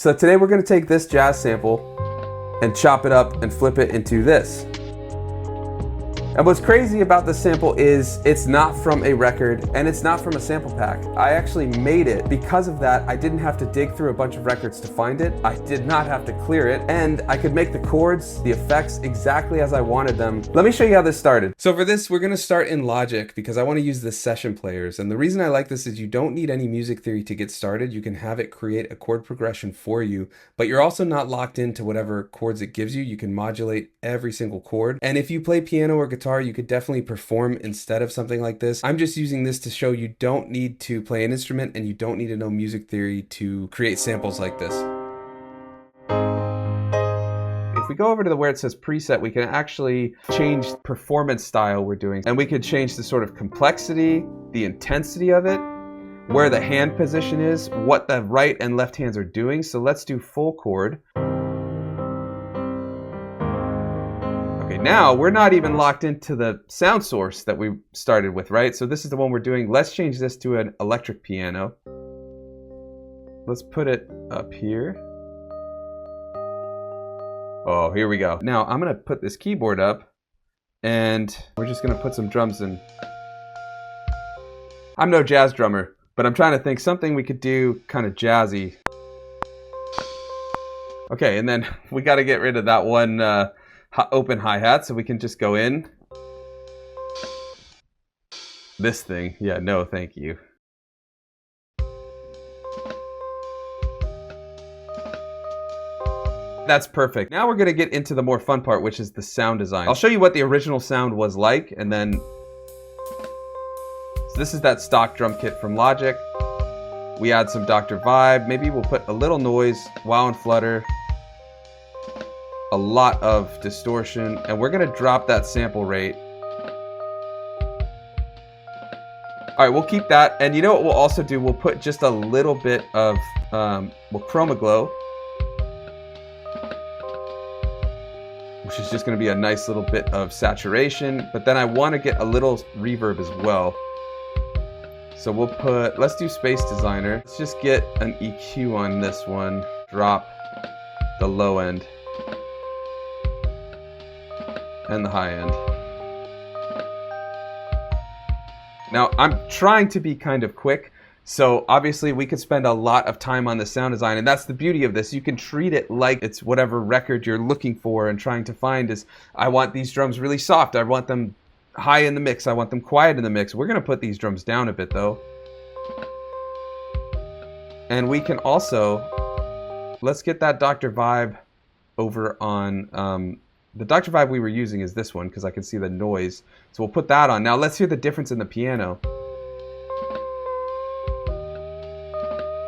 So today we're going to take this jazz sample and chop it up and flip it into this. And what's crazy about this sample is it's not from a record and it's not from a sample pack. I actually made it. Because of that, I didn't have to dig through a bunch of records to find it. I did not have to clear it, and I could make the chords, the effects exactly as I wanted them. Let me show you how this started. So for this, we're gonna start in Logic because I wanna use the session players. And the reason I like this is you don't need any music theory to get started. You can have it create a chord progression for you, but you're also not locked into whatever chords it gives you. You can modulate every single chord. And if you play piano or guitar, you could definitely perform instead of something like this. I'm just using this to show you don't need to play an instrument and you don't need to know music theory to create samples like this. If we go over to where it says preset, we can actually change performance style we're doing. And we could change the sort of complexity, the intensity of it, where the hand position is, what the right and left hands are doing. So let's do full chord. Now, we're not even locked into the sound source that we started with, right? So this is the one we're doing. Let's change this to an electric piano. Let's put it up here. Oh, here we go. Now, I'm gonna put this keyboard up and we're just gonna put some drums in. I'm no jazz drummer, but I'm trying to think something we could do kind of jazzy. Okay, and then we gotta get rid of that one open hi-hat, so we can just go in. This thing, yeah, no thank you. That's perfect. Now we're gonna get into the more fun part, which is the sound design. I'll show you what the original sound was like, and then, so this is that stock drum kit from Logic. We add some Dr. Vibe, maybe we'll put a little noise, wow and flutter, a lot of distortion, and we're gonna drop that sample rate. All right, we'll keep that, and you know what we'll also do? We'll put just a little bit of, we'll chroma glow, which is just gonna be a nice little bit of saturation, but then I wanna get a little reverb as well. So we'll put, let's do Space Designer. Let's just get an EQ on this one, drop the low end and the high end. Now, I'm trying to be kind of quick, so obviously we could spend a lot of time on the sound design, and that's the beauty of this. You can treat it like it's whatever record you're looking for and trying to find is, I want these drums really soft, I want them high in the mix, I want them quiet in the mix. We're gonna put these drums down a bit though. And we can also, let's get that Dr. Vibe over on, the Dr. Vibe we were using is this one because I can see the noise. So we'll put that on. Now let's hear the difference in the piano.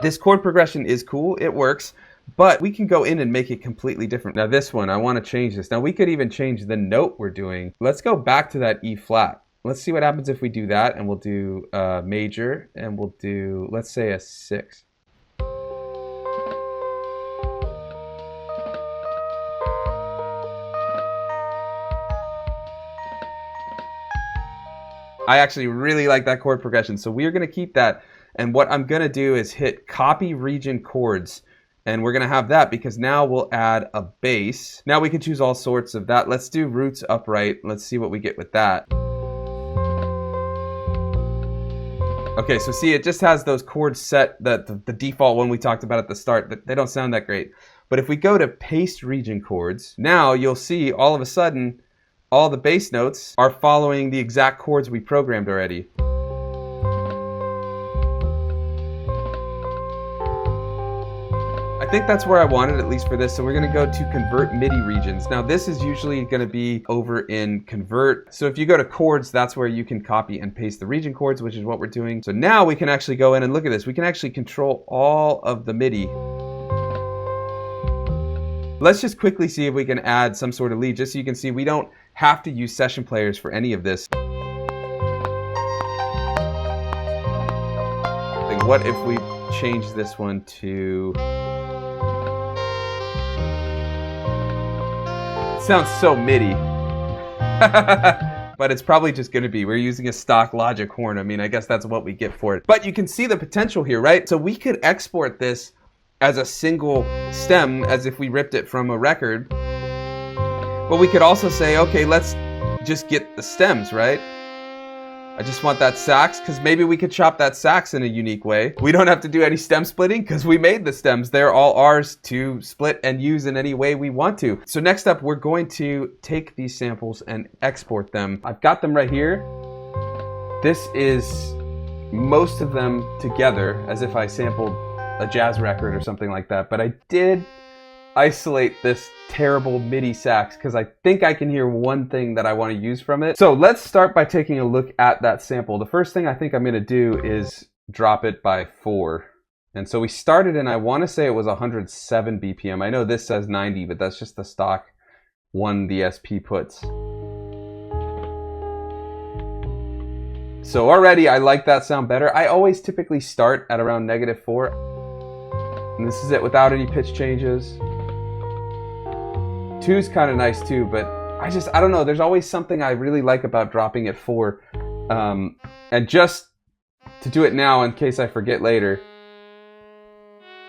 This chord progression is cool, it works, but we can go in and make it completely different. Now this one, I want to change this. Now we could even change the note we're doing. Let's go back to that E flat. Let's see what happens if we do that, and we'll do major, and we'll do, let's say a 6. I actually really like that chord progression, so we're going to keep that. And what I'm going to do is hit copy region chords, and we're going to have that because now we'll add a bass. Now we can choose all sorts of that. Let's do roots upright. Let's see what we get with that. Okay, so see, it just has those chords set, the default one we talked about at the start. They don't sound that great. But if we go to paste region chords, now you'll see all of a sudden all the bass notes are following the exact chords we programmed already. I think that's where I wanted, at least for this. So we're gonna go to convert MIDI regions. Now this is usually gonna be over in convert. So if you go to chords, that's where you can copy and paste the region chords, which is what we're doing. So now we can actually go in and look at this. We can actually control all of the MIDI. Let's just quickly see if we can add some sort of lead, just so you can see we don't have to use session players for any of this. Like, what if we change this one to... It sounds so MIDI. But it's probably just going to be, we're using a stock Logic horn. I mean, I guess that's what we get for it. But you can see the potential here, right? So we could export this as a single stem, as if we ripped it from a record. But we could also say, okay, let's just get the stems, right? I just want that sax, because maybe we could chop that sax in a unique way. We don't have to do any stem splitting because we made the stems. They're all ours to split and use in any way we want to. So next up, we're going to take these samples and export them. I've got them right here. This is most of them together, as if I sampled a jazz record or something like that. But I did isolate this terrible MIDI sax because I think I can hear one thing that I want to use from it. So let's start by taking a look at that sample. The first thing I think I'm going to do is drop it by 4. And so we started, and I want to say it was 107 BPM. I know this says 90, but that's just the stock one the SP puts. So already I like that sound better. I always typically start at around -4. And this is it without any pitch changes. 2 is kind of nice too, but I don't know. There's always something I really like about dropping at 4. And just to do it now, in case I forget later,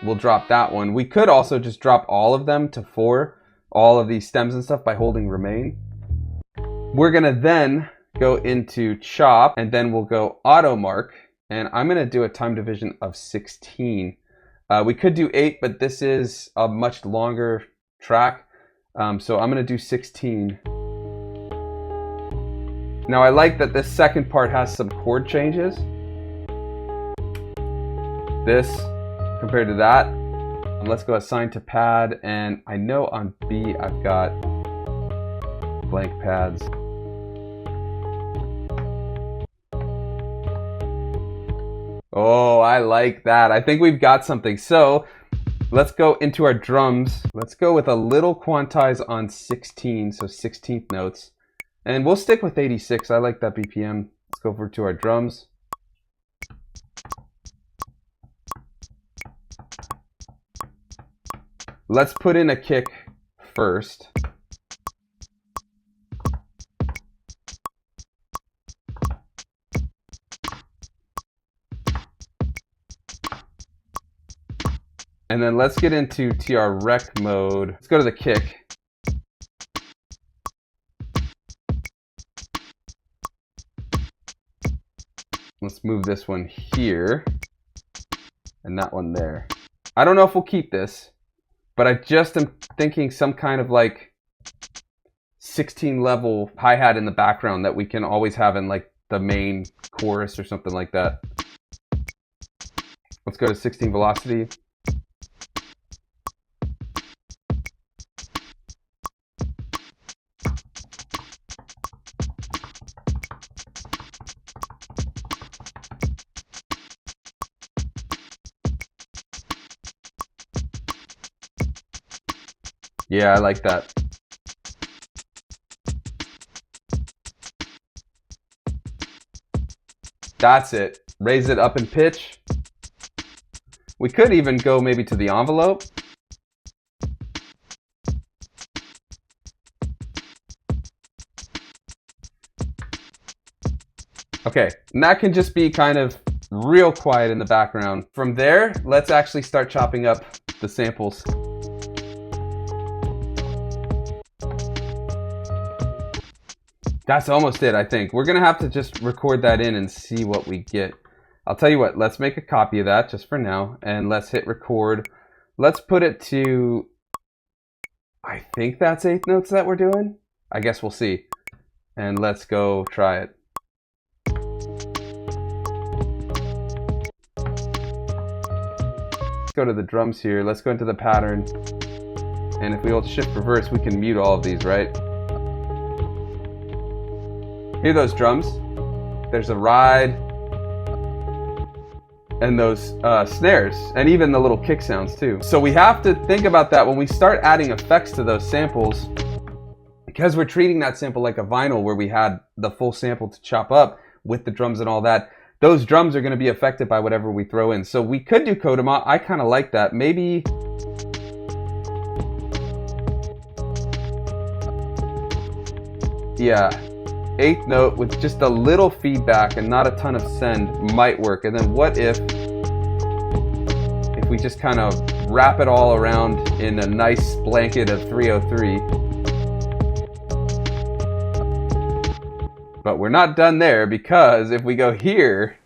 we'll drop that one. We could also just drop all of them to 4, all of these stems and stuff, by holding remain. We're gonna then go into chop, and then we'll go auto mark, and I'm gonna do a time division of 16. We could do 8, but this is a much longer track. So I'm going to do 16. Now I like that this second part has some chord changes. This compared to that. And let's go assign to pad. And I know on B I've got blank pads. Oh, I like that. I think we've got something. So let's go into our drums. Let's go with a little quantize on 16, so 16th notes. And we'll stick with 86. I like that BPM. Let's go over to our drums. Let's put in a kick first. And then let's get into TR rec mode. Let's go to the kick. Let's move this one here and that one there. I don't know if we'll keep this, but I just am thinking some kind of like 16 level hi-hat in the background that we can always have in like the main chorus or something like that. Let's go to 16 velocity. Yeah, I like that. That's it. Raise it up in pitch. We could even go maybe to the envelope. Okay, and that can just be kind of real quiet in the background. From there, let's actually start chopping up the samples. That's almost it, I think. We're gonna have to just record that in and see what we get. I'll tell you what, let's make a copy of that just for now, and let's hit record. Let's put it to, I think that's 8 notes that we're doing. I guess we'll see. And let's go try it. Let's go to the drums here. Let's go into the pattern. And if we hold shift reverse, we can mute all of these, right? Hear those drums? There's a ride and those snares and even the little kick sounds too. So we have to think about that when we start adding effects to those samples, because we're treating that sample like a vinyl where we had the full sample to chop up with the drums and all that. Those drums are going to be affected by whatever we throw in. So we could do Kodama. I kind of like that. Maybe yeah. 8th note with just a little feedback and not a ton of send might work. And then what if we just kind of wrap it all around in a nice blanket of 303. But we're not done there, because if we go here,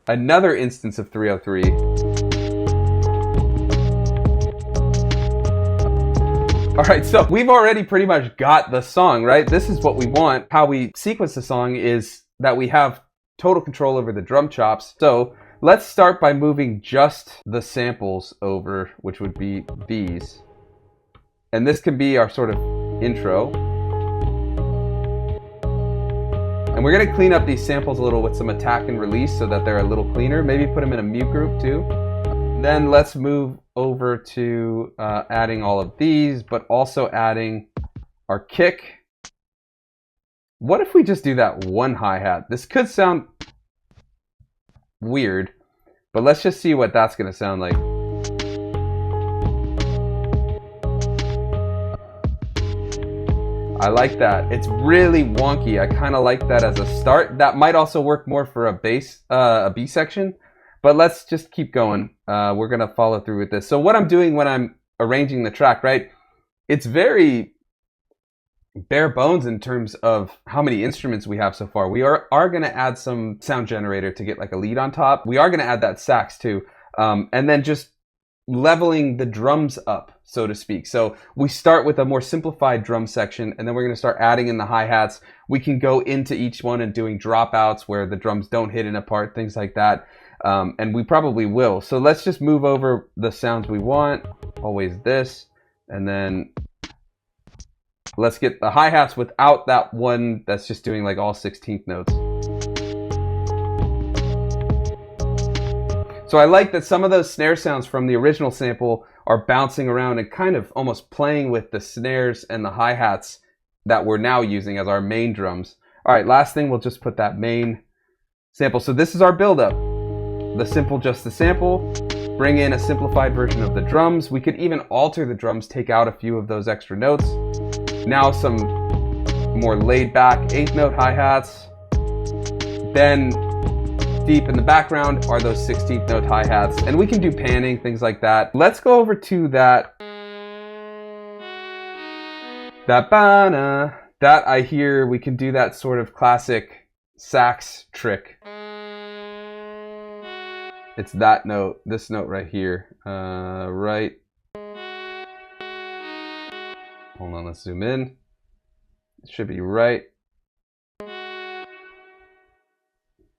another instance of 303. All right, so we've already pretty much got the song, right? This is what we want. How we sequence the song is that we have total control over the drum chops. So let's start by moving just the samples over, which would be these. And this can be our sort of intro. And we're gonna clean up these samples a little with some attack and release so that they're a little cleaner. Maybe put them in a mute group too. Then let's move over to adding all of these, but also adding our kick. What if we just do that one hi-hat? This could sound weird, but let's just see what that's gonna sound like. I like that. It's really wonky. I kind of like that as a start. That might also work more for a bass, a B section, but let's just keep going. We're gonna follow through with this. So what I'm doing when I'm arranging the track, right? It's very bare bones in terms of how many instruments we have so far. We are gonna add some sound generator to get like a lead on top. We are gonna add that sax too. And then just leveling the drums up, so to speak. So we start with a more simplified drum section, and then we're going to start adding in the hi-hats. We can go into each one and doing dropouts where the drums don't hit in a part, things like that. And we probably will. So let's just move over the sounds we want. Always this. And then let's get the hi-hats without that one that's just doing like all 16th notes. So I like that some of those snare sounds from the original sample are bouncing around and kind of almost playing with the snares and the hi-hats that we're now using as our main drums. All right, last thing, we'll just put that main sample. So this is our buildup. The simple, just the sample. Bring in a simplified version of the drums. We could even alter the drums, take out a few of those extra notes. Now some more laid back 8th note hi-hats. Then deep in the background are those 16th note hi-hats, and we can do panning, things like that. Let's go over to that ba-na. That I hear we can do that sort of classic sax trick. It's that note, this note right here. Right. Hold on, let's zoom in. It should be right.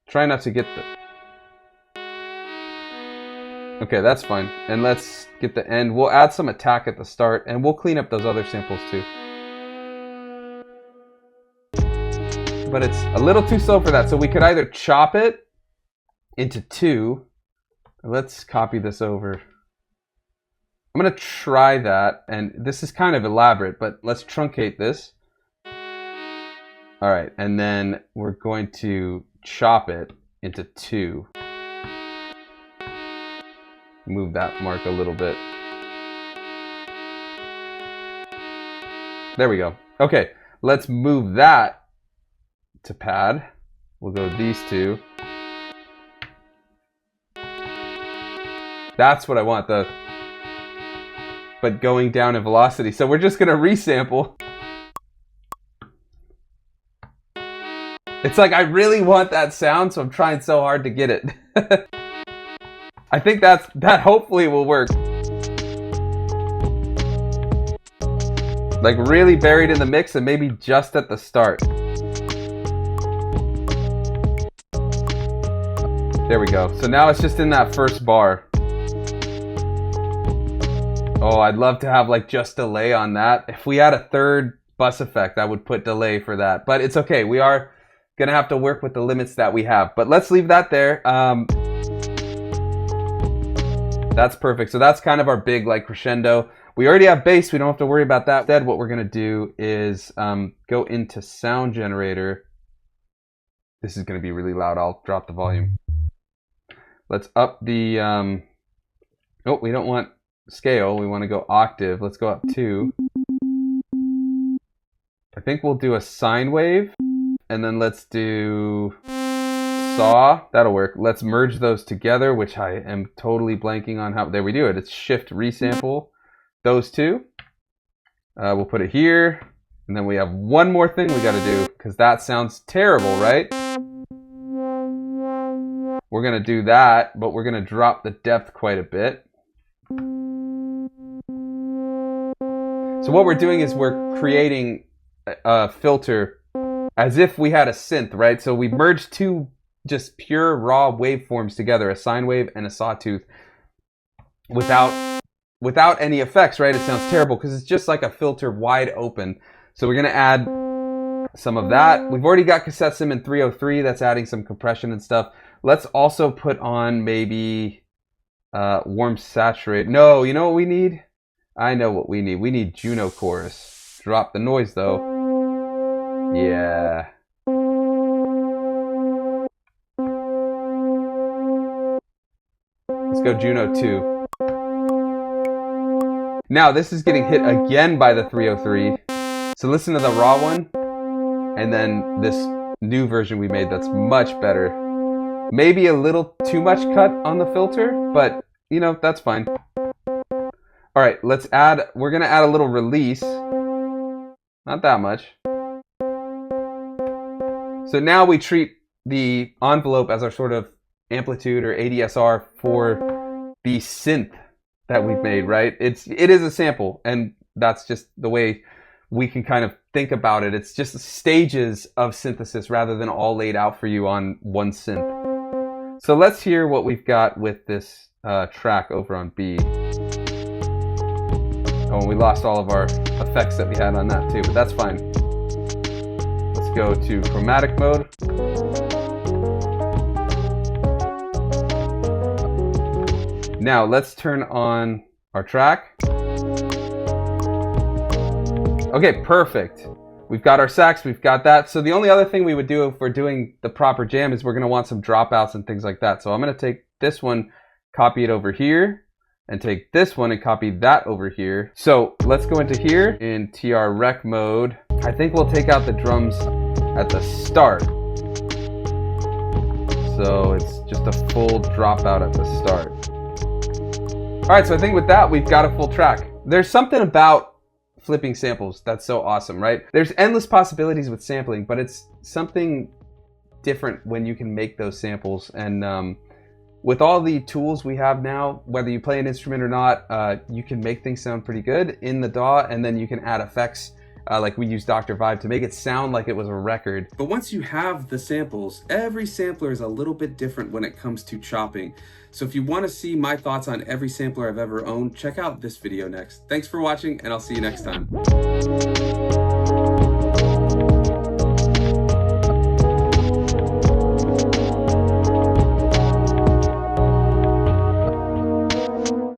Try not to get the... Okay, that's fine. And let's get the end. We'll add some attack at the start, and we'll clean up those other samples too. But it's a little too slow for that, so we could either chop it into 2. Let's copy this over. I'm gonna try that, and this is kind of elaborate, but let's truncate this. All right, and then we're going to chop it into 2. Move that mark a little bit. There we go. Okay, let's move that to pad. We'll go these 2. That's what I want, but going down in velocity. So we're just gonna resample. It's like I really want that sound, so I'm trying so hard to get it. I think that hopefully will work. Like really buried in the mix and maybe just at the start. There we go. So now it's just in that first bar. Oh, I'd love to have like just delay on that. If we had a third bus effect, I would put delay for that. But it's okay. We are gonna have to work with the limits that we have. But let's leave that there. That's perfect. So that's kind of our big like crescendo. We already have bass. We don't have to worry about that. Instead, what we're gonna do is go into sound generator. This is gonna be really loud. I'll drop the volume. Let's up the, oh, we don't want scale. We want to go octave. Let's go up 2. I think we'll do a sine wave, and then let's do saw. That'll work. Let's merge those together, which I am totally blanking on how. There we do it. It's shift resample those two. We'll put it here. And then we have one more thing we got to do, because that sounds terrible, right? We're going to do that, but we're going to drop the depth quite a bit. So what we're doing is we're creating a filter as if we had a synth, right? So we merged two just pure raw waveforms together, a sine wave and a sawtooth, without any effects, right? It sounds terrible because it's just like a filter wide open. So we're going to add some of that. We've already got cassette sim in 303. That's adding some compression and stuff. Let's also put on maybe warm saturate. No, you know what we need? I know what we need. We need Juno chorus. Drop the noise though. Yeah. Let's go Juno 2. Now this is getting hit again by the 303. So listen to the raw one, and then this new version we made that's much better. Maybe a little too much cut on the filter, but you know, that's fine. All right, we're gonna add a little release. Not that much. So now we treat the envelope as our sort of amplitude or ADSR for the synth that we've made, right? It is a sample, and that's just the way we can kind of think about it. It's just stages of synthesis rather than all laid out for you on one synth. So let's hear what we've got with this track over on B. Oh, and we lost all of our effects that we had on that too, but that's fine. Let's go to chromatic mode. Now let's turn on our track. Okay, perfect. We've got our sax, we've got that. So the only other thing we would do if we're doing the proper jam is we're gonna want some dropouts and things like that. So I'm gonna take this one, copy it over here, and take this one and copy that over here. So let's go into here in TR rec mode. I think we'll take out the drums at the start. So it's just a full dropout at the start. All right, so I think with that, we've got a full track. There's something about flipping samples that's so awesome, right? There's endless possibilities with sampling, but it's something different when you can make those samples. And with all the tools we have now, whether you play an instrument or not, you can make things sound pretty good in the DAW, and then you can add effects like we use Dr. Vibe to make it sound like it was a record. But once you have the samples, every sampler is a little bit different when it comes to chopping. So if you want to see my thoughts on every sampler I've ever owned, check out this video next. Thanks for watching, and I'll see you next time.